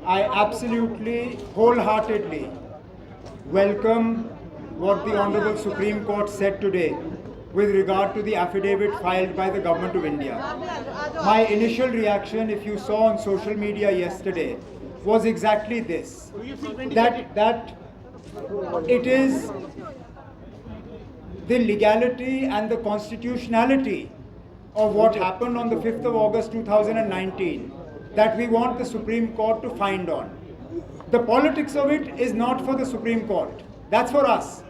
I absolutely, wholeheartedly welcome what the Honorable Supreme Court said today with regard to the affidavit filed by the Government of India. My initial reaction, if you saw on social media yesterday, was exactly this, that it is the legality and the constitutionality of what happened on the 5th of August 2019 that we want the Supreme Court to find on. The politics of it is not for the Supreme Court. That's for us.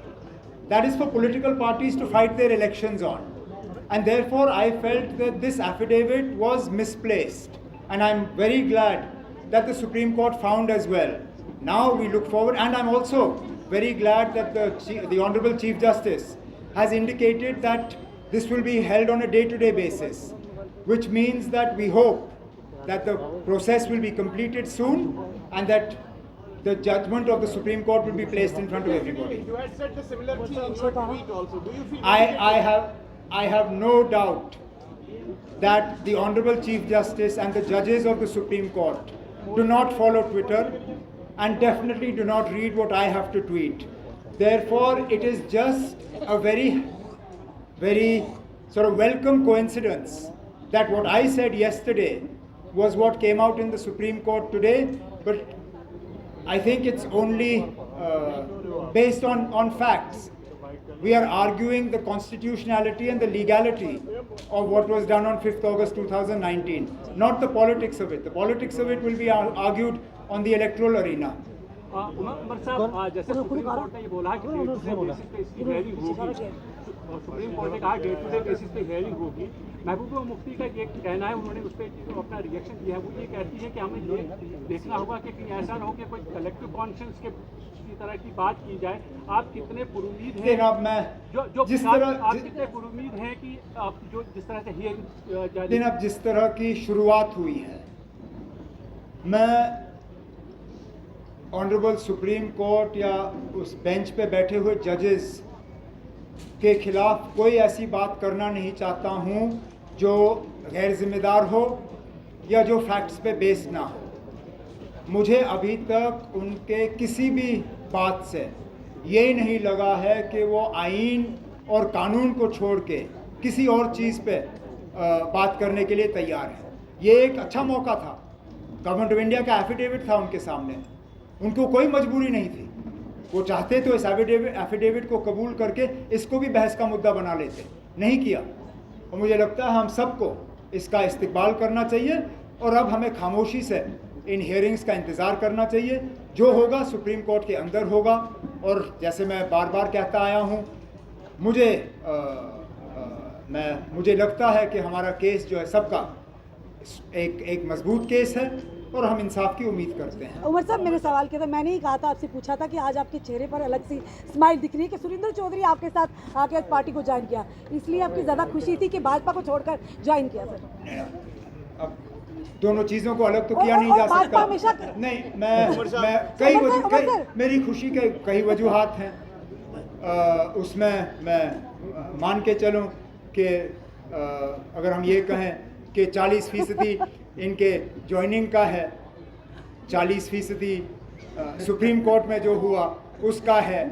That is for political parties to fight their elections on. And therefore, I felt that this affidavit was misplaced. And I'm very glad that the Supreme Court found as well. Now we look forward, and I'm also very glad that the Honorable Chief Justice has indicated that this will be held on a day-to-day basis, which means that we hope that the process will be completed soon and that the judgment of the Supreme Court will be placed in front of everybody. You had said the similar thing in your tweet also. Do you feel? I have no doubt that the Honorable Chief Justice and the judges of the Supreme Court do not follow Twitter and definitely do not read what I have to tweet. Therefore, it is just a very sort of welcome coincidence that what I said yesterday was what came out in the Supreme Court today, but I think it's only based on facts. We are arguing the constitutionality and the legality of what was done on 5th August 2019, not the politics of it. The politics of it will be argued on the electoral arena. Umar साहब, जैसे supreme court ने ये बोला कि day to day basis पे इसकी hearing होगी, supreme court ने कहा डे टू डे बेसिस पे हेयरिंग होगी। महबूबा मुफ्ती का ये कहना है, उन्होंने उस पर जो अपना रिएक्शन दिया है वो ये कहती है कि हमें ये देखना होगा कि कहीं ऐसा ना हो कि कोई कलेक्टिव कॉन्शियंस के तरह की बात की जाए। आप कितने पुरुमीद हैं आप कितने पुरुमीद हैं कि जो जिस तरह से हियरिंग अब जिस तरह की शुरुआत हुई है, मैं ऑनरेबल सुप्रीम कोर्ट या उस बेंच पे बैठे हुए जजेस के खिलाफ कोई ऐसी बात करना नहीं चाहता हूँ जो गैर जिम्मेदार हो या जो फैक्ट्स पे बेस्ड ना हो। मुझे अभी तक उनके किसी भी बात से ये नहीं लगा है कि वो आईन और कानून को छोड़ के किसी और चीज़ पे बात करने के लिए तैयार है। ये एक अच्छा मौका था। गवर्नमेंट ऑफ इंडिया का एफिडेविट था उनके सामने, उनको कोई मजबूरी नहीं थी। वो चाहते तो इस एफिडेविट को कबूल करके इसको भी बहस का मुद्दा बना लेते, नहीं किया। और मुझे लगता है हम सबको इसका इस्तकबाल करना चाहिए और अब हमें खामोशी से इन हियरिंग्स का इंतज़ार करना चाहिए। जो होगा सुप्रीम कोर्ट के अंदर होगा। और जैसे मैं बार बार कहता आया हूँ, मुझे लगता है कि हमारा केस जो है सबका एक मजबूत केस है और हम इंसाफ की उम्मीद करते हैं। उमर साहब, मेरे सवाल के था, मैंने ही कहा था, आपसे पूछा था कि आज आपके चेहरे पर अलग सी स्माइल दिख रही है कि सुरेंद्र चौधरी आपके साथ आके आज पार्टी को ज्वाइन किया, इसलिए आपकी ज़्यादा खुशी थी कि भाजपा को छोड़कर ज्वाइन किया। सर, अब दोनों चीज़ों को अलग तो किया नहीं जा सकता। नहीं, मैं मेरी खुशी के कई वजूहात हैं। उसमें मैं मान के चलूँ कि अगर हम ये कहें कि 40% इनके ज्वाइनिंग का है, 40% सुप्रीम कोर्ट में जो हुआ उसका है,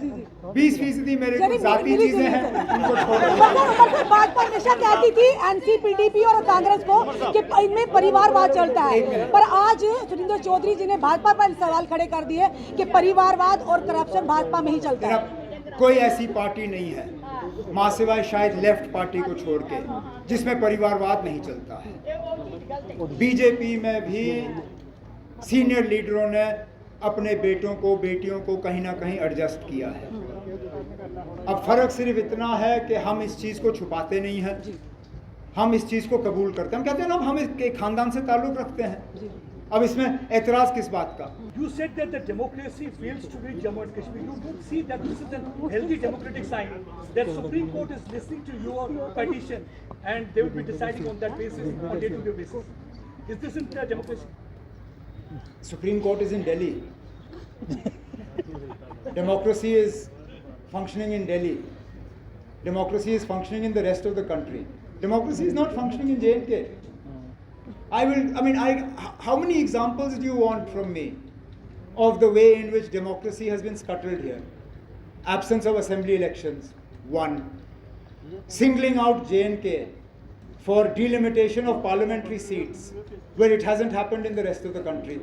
20% मेरे कुछ जाती चीजें हैं, उनको छोड़। भाजपा हमेशा कहती थी एनसीपीडीपी और कांग्रेस को कि इनमें परिवारवाद चलता है, पर आज सुरेंद्र चौधरी जी ने भाजपा पर सवाल खड़े कर दिए कि परिवारवाद और करप्शन भाजपा में ही चलता है। कोई ऐसी पार्टी नहीं है मां सिवाय शायद लेफ्ट पार्टी को छोड़ के जिसमें परिवारवाद नहीं चलता है। बीजेपी में भी सीनियर लीडरों ने अपने बेटों को बेटियों को कहीं ना कहीं एडजस्ट किया है। अब फर्क सिर्फ इतना है कि हम इस चीज़ को छुपाते नहीं हैं, हम इस चीज़ को कबूल करते हैं। हम कहते हैं ना, हम एक खानदान से ताल्लुक़ रखते हैं। अब इसमें एतराज़ किस बात का? You said that the democracy fails to reach Jammu and Kashmir. You don't see that this is a healthy democratic sign. That Supreme Court is listening to your petition and they will be deciding on that basis on day-to-day basis. Is this in democracy? Supreme Court is in Delhi. Democracy is functioning in Delhi. Democracy is functioning in the rest of the country. Democracy is not functioning in J&K. How many examples do you want from me? of the way in which democracy has been scuttled here. Absence of assembly elections, one. Singling out J&K for delimitation of parliamentary seats, where it hasn't happened in the rest of the country.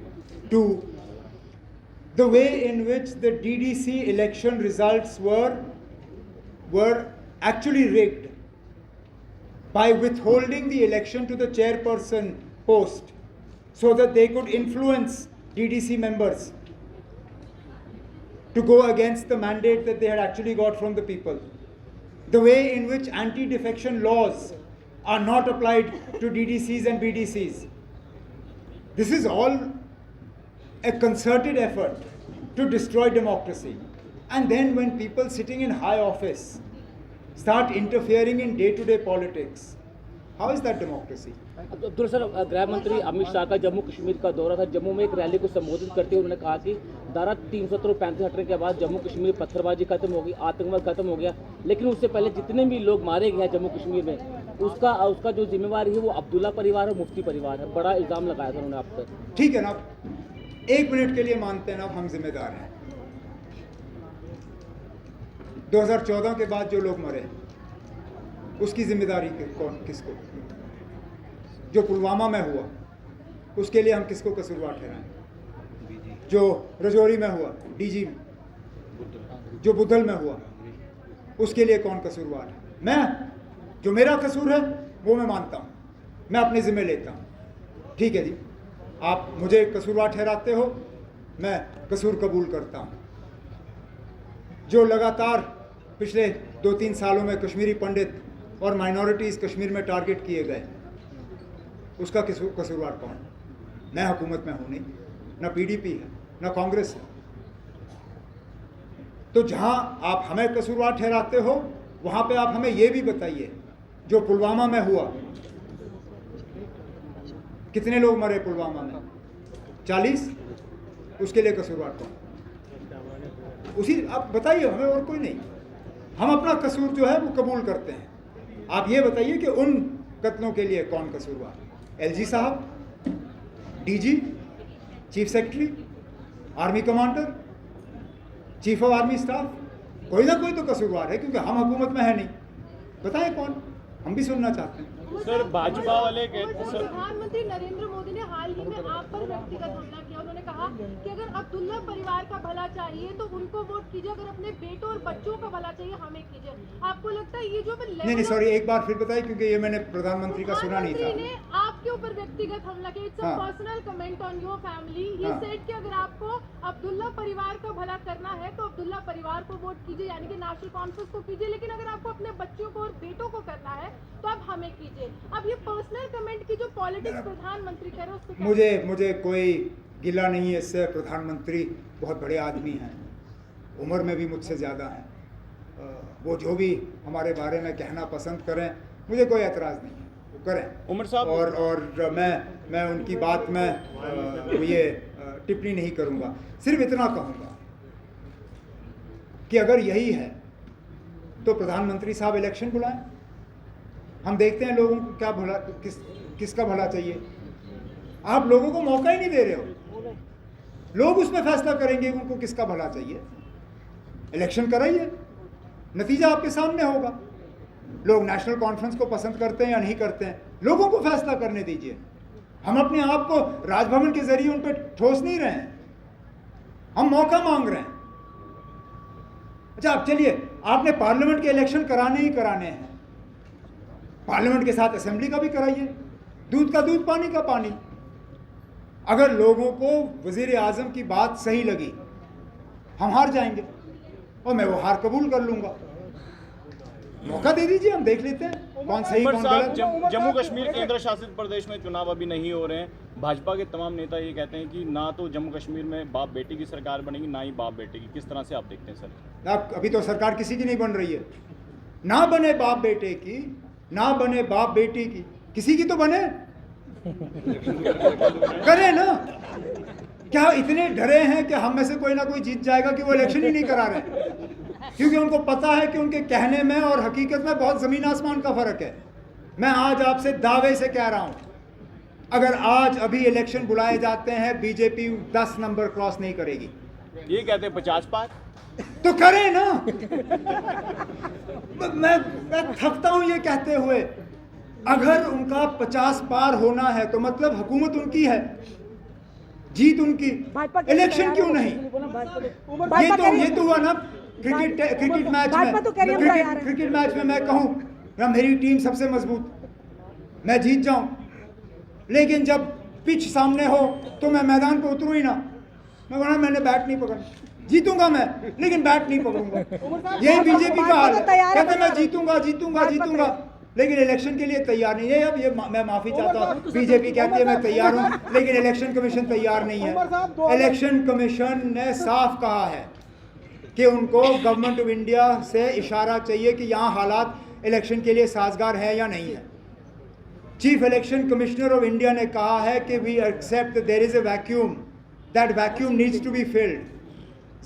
Two, the way in which the DDC election results were actually rigged by withholding the election to the chairperson post so that they could influence DDC members to go against the mandate that they had actually got from the people. The way in which anti-defection laws are not applied to DDCs and BDCs. This is all a concerted effort to destroy democracy. And then when people sitting in high office start interfering in day-to-day politics, how is that democracy? Abdul sir, गृह मंत्री अमित शाह का जम्मू कश्मीर का दौरा था। जम्मू में एक rally को संबोधित करते हुए उन्होंने कहा कि धारा 370 और 35 हटने के बाद जम्मू कश्मीर पत्थरबाजी खत्म हो गई, आतंकवाद खत्म हो गया, लेकिन उससे पहले जितने भी लोग मारे गए हैं जम्मू कश्मीर में, उसका जो जिम्मेवारी है वो अब्दुल्ला परिवार और मुफ्ती परिवार है। बड़ा इल्जाम लगाया था उन्होंने आप पर। ठीक है ना, 1 मिनट के लिए मानते हैं ना हम जिम्मेदार हैं। 2014 के बाद जो लोग मरे उसकी जिम्मेदारी किसको? जो पुलवामा में हुआ उसके लिए हम किसको कसूरवार ठहराएं? जो रजौरी में हुआ, डीजी में, जो बुद्धल में हुआ, उसके लिए कौन कसूरवार है? मैं, जो मेरा कसूर है वो मैं मानता हूँ, मैं अपने जिम्मे लेता हूँ। ठीक है जी, आप मुझे कसूरवार ठहराते हो, मैं कसूर कबूल करता हूँ। जो लगातार पिछले 2-3 सालों में कश्मीरी पंडित और माइनॉरिटीज़ कश्मीर में टारगेट किए गए, उसका कसूरवार कौन? मैं हुकूमत में हूँ नहीं, ना पीडीपी है, ना कांग्रेस है। तो जहाँ आप हमें कसूरवार ठहराते हो वहाँ पे आप हमें ये भी बताइए, जो पुलवामा में हुआ, कितने लोग मरे पुलवामा में? 40? उसके लिए कसूरवार कौन? उसी आप बताइए हमें, और कोई नहीं। हम अपना कसूर जो है वो कबूल करते हैं। आप ये बताइए कि उन कत्लों के लिए कौन कसूरवार? एलजी साहब, DG, chief secretary, army commander, chief of army staff, कोई ना कोई तो कसूरवार है, क्योंकि हम हुकूमत में है नहीं। बताएं कौन, हम भी सुनना चाहते हैं। सर, भाजपा वाले कहते सर, प्रधानमंत्री नरेंद्र मोदी ने हाल ही में आप पर व्यक्तिगत हमला किया। उन्होंने कहा कि अगर अब्दुल्ला परिवार का भला चाहिए तो उनको वोट कीजिए, अगर अपने बेटों और बच्चों का भला चाहिए हमें कीजिए। आपको लगता है ये जो नहीं, सॉरी, एक बार फिर बताइए, क्योंकि ये मैंने प्रधानमंत्री का सुना नहीं था। ने आपके ऊपर व्यक्तिगत हमला किया। It's a personal comment on your family. He said कि अगर आपको अब्दुल्ला परिवार का भला करना है तो अब्दुल्ला परिवार को वोट कीजिए, यानी कि नेशनल कॉन्फ्रेंस को कीजिए, लेकिन अगर आपको अपने बच्चों को और बेटों को करना है तो आप हमें कीजिए। अब ये पर्सनल कमेंट की जो पॉलिटिक्स प्रधानमंत्री कर रहे हैं उसको मुझे कोई गिला नहीं है इससे। प्रधानमंत्री बहुत बड़े आदमी हैं, उम्र में भी मुझसे ज़्यादा हैं। वो जो भी हमारे बारे में कहना पसंद करें, मुझे कोई एतराज़ नहीं है, वो करें। उमर साहब, और मैं उनकी बात में ये टिप्पणी नहीं करूँगा। सिर्फ इतना कहूँगा कि अगर यही है तो प्रधानमंत्री साहब इलेक्शन बुलाएं। हम देखते हैं लोगों को क्या भला, किसका भला चाहिए। आप लोगों को मौका ही नहीं दे रहे हो। लोग उसमें फैसला करेंगे उनको किसका भला चाहिए। इलेक्शन कराइए, नतीजा आपके सामने होगा। लोग नेशनल कॉन्फ्रेंस को पसंद करते हैं या नहीं करते हैं, लोगों को फैसला करने दीजिए। हम अपने आप को राजभवन के जरिए उन पर ठोस नहीं रहे हैं, हम मौका मांग रहे हैं। अच्छा, अब चलिए, आपने पार्लियामेंट के इलेक्शन कराने ही कराने हैं, पार्लियामेंट के साथ असेंबली का भी कराइए। दूध का दूध, पानी का पानी। अगर लोगों को वजीर आजम की बात सही लगी, हम हार जाएंगे और मैं वो हार कबूल कर लूंगा। मौका दे दीजिए, हम देख लेते हैं कौन सही कौन गलत। जम्मू कश्मीर केंद्र शासित प्रदेश में चुनाव अभी नहीं हो रहे हैं। भाजपा के तमाम नेता ये कहते हैं कि ना तो जम्मू कश्मीर में बाप बेटी की सरकार बनेगी, ना ही बाप बेटे की। किस तरह से आप देखते हैं सर? अभी तो सरकार किसी की नहीं बन रही है। ना बने बाप बेटे की, ना बने बाप बेटी की, किसी की तो बने। करें ना। क्या इतने डरे हैं कि हम में से कोई ना कोई जीत जाएगा कि वो इलेक्शन ही नहीं करा रहे? क्योंकि उनको पता है कि उनके कहने में और हकीकत में बहुत ज़मीन आसमान का फ़र्क है। मैं आज आपसे दावे से कह रहा हूँ अगर आज अभी इलेक्शन बुलाए जाते हैं, बीजेपी 10 नंबर क्रॉस नहीं करेगी। ये कहते हैं 50 पार। तो करें ना। मैं थकता हूं ये कहते हुए। अगर उनका 50 पार होना है तो मतलब हुकूमत उनकी है, जीत उनकी, इलेक्शन क्यों नहीं? ये तो हुआ ना क्रिकेट मैच में मैं कहूं ना मेरी टीम सबसे मजबूत, मैं जीत जाऊं, लेकिन जब पिच सामने हो तो मैं मैदान पे उतरूं ही ना। मैंने बैट नहीं पकड़ा, जीतूंगा मैं लेकिन बैट नहीं पकड़ूंगा। यही बीजेपी का हाल है, कहते मैं जीतूंगा लेकिन इलेक्शन के लिए तैयार नहीं है। अब ये मैं माफी चाहता हूँ, बीजेपी कहती है मैं तैयार हूँ लेकिन इलेक्शन कमीशन तैयार नहीं है। इलेक्शन कमीशन ने साफ कहा है कि उनको गवर्नमेंट ऑफ इंडिया से इशारा चाहिए कि यहाँ हालात इलेक्शन के लिए साजगार है या नहीं है। Chief election commissioner of India ने कहा है कि we accept there is a vacuum, that vacuum needs to be filled.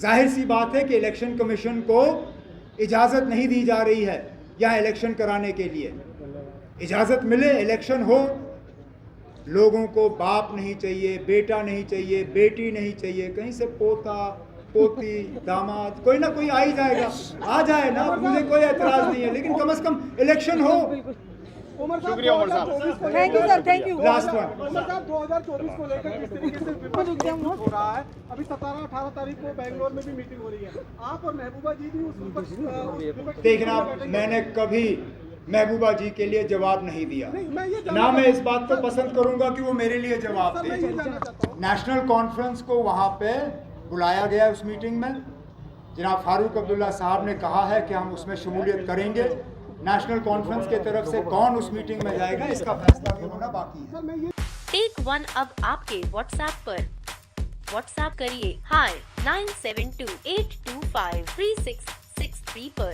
जाहिर सी बात है कि इलेक्शन कमीशन को इजाज़त नहीं दी जा रही है यहाँ इलेक्शन कराने के लिए। इजाज़त मिले, इलेक्शन हो। लोगों को बाप नहीं चाहिए, बेटा नहीं चाहिए, बेटी नहीं चाहिए, कहीं से पोता पोती दामाद कोई ना कोई आ ही जाएगा, आ जाए ना, मुझे कोई एतराज़ नहीं है, लेकिन कम से कम इलेक्शन हो। शुक्रिया उमर साहब। Thank you sir, thank you. Last one. Umar साहब 2024 को लेकर किस तरीके से विपक्ष हो रहा है? अभी 17-18 तारीख को बेंगलोर में भी मीटिंग हो रही है, आप और महबूबा जी भी उस विपक्ष देखना, मैंने कभी महबूबा जी के लिए जवाब नहीं दिया, ना मैं इस बात को पसंद करूंगा कि वो मेरे लिए जवाब दे। नेशनल कॉन्फ्रेंस को वहाँ पे बुलाया गया, उस मीटिंग में जनाब फारूक अब्दुल्ला साहब ने कहा है कि हम उसमें शमूलियत करेंगे। नेशनल कॉन्फ्रेंस के तरफ से कौन उस मीटिंग में जाएगा इसका फैसला भी होना बाकी है। टेक वन अब आपके व्हाट्सएप पर। व्हाट्सएप करिए hi 9728253663 पर।